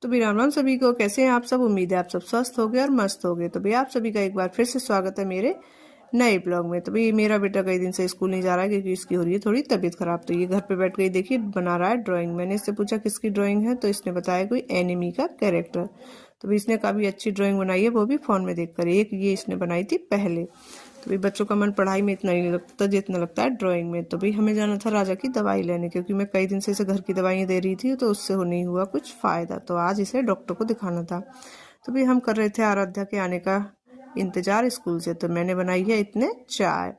तो भी राम राम सभी को। कैसे हैं आप सब? उम्मीद है आप सब स्वस्थ हो गए और मस्त हो गए। तो भी आप सभी का एक बार फिर से स्वागत है मेरे नए ब्लॉग में। तो भाई मेरा बेटा कई दिन से स्कूल नहीं जा रहा है क्योंकि इसकी हो रही है थोड़ी तबीयत खराब। तो ये घर पे बैठ के देखिए बना रहा है ड्राइंग। मैंने इससे पूछा किसकी ड्राइंग है, तो इसने बताया कोई एनिमी का कैरेक्टर। तो भी इसने काफी अच्छी ड्राइंग बनाई है, वो भी फोन में देखकर। एक ये इसने बनाई थी पहले। तो भाई बच्चों का मन पढ़ाई में इतना नहीं लगता जितना लगता है ड्राइंग में। तो भाई हमें जाना था राजा की दवाई लेने, क्योंकि मैं कई दिन से इसे घर की दवाइयाँ दे रही थी तो उससे हो नहीं हुआ कुछ फायदा। तो आज इसे डॉक्टर को दिखाना था। तो भाई हम कर रहे थे आराध्या के आने का इंतजार स्कूल से। तो मैंने बनाई है इतने चाय।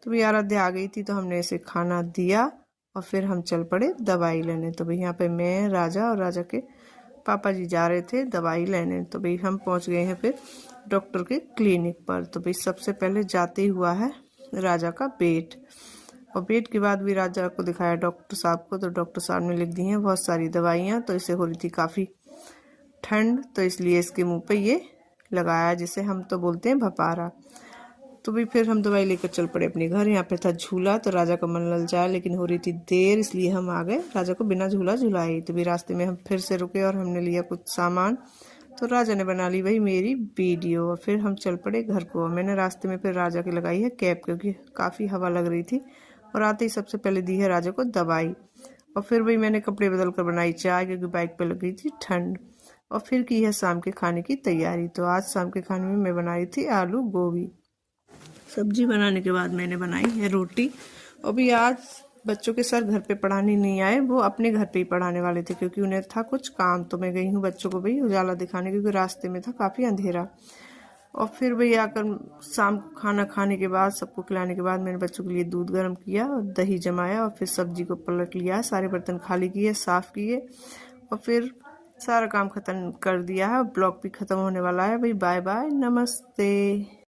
तो भाई आराध्या आ गई थी तो हमने इसे खाना दिया और फिर हम चल पड़े दवाई लेने। तो भाई यहाँ पे मैं, राजा और राजा के पापा जी जा रहे थे दवाई लेने। तो भाई हम पहुंच गए हैं फिर डॉक्टर के क्लिनिक पर। तो भाई सबसे पहले जाते ही हुआ है राजा का पेट, और पेट के बाद भी राजा को दिखाया डॉक्टर साहब को। तो डॉक्टर साहब ने लिख दी हैं बहुत सारी दवाइयाँ। तो इसे हो रही थी काफ़ी ठंड, तो इसलिए इसके मुंह पे ये लगाया, जिसे हम तो बोलते हैं भपारा। तो भी फिर हम दवाई लेकर चल पड़े अपने घर। यहाँ पे था झूला, तो राजा का मन ललचाया लेकिन हो रही थी देर, इसलिए हम आ गए राजा को बिना झूला झुलाए। तो भी रास्ते में हम फिर से रुके और हमने लिया कुछ सामान। तो राजा ने बना ली वही मेरी वीडियो और फिर हम चल पड़े घर को। मैंने रास्ते में फिर राजा की लगाई है कैप, क्योंकि काफ़ी हवा लग रही थी। और आते ही सबसे पहले दी है राजा को दवाई। और फिर वही मैंने कपड़े बदल कर बनाई चाय, क्योंकि बाइक पर लग गई थी ठंड। और फिर की है शाम के खाने की तैयारी। तो आज शाम के खाने में मैं बनाई थी आलू गोभी। सब्जी बनाने के बाद मैंने बनाई है रोटी। और भी आज बच्चों के सर घर पे पढ़ाने नहीं आए, वो अपने घर पे ही पढ़ाने वाले थे क्योंकि उन्हें था कुछ काम। तो मैं गई हूँ बच्चों को भाई उजाला दिखाने, क्योंकि रास्ते में था काफ़ी अंधेरा। और फिर भाई आकर शाम को खाना खाने के बाद, सबको खिलाने के बाद, मैंने बच्चों के लिए दूध गर्म किया और दही जमाया और फिर सब्जी को पलट लिया, सारे बर्तन खाली किए, साफ़ किए और फिर सारा काम ख़त्म कर दिया है। ब्लॉग भी ख़त्म होने वाला है भाई। बाय बाय, नमस्ते।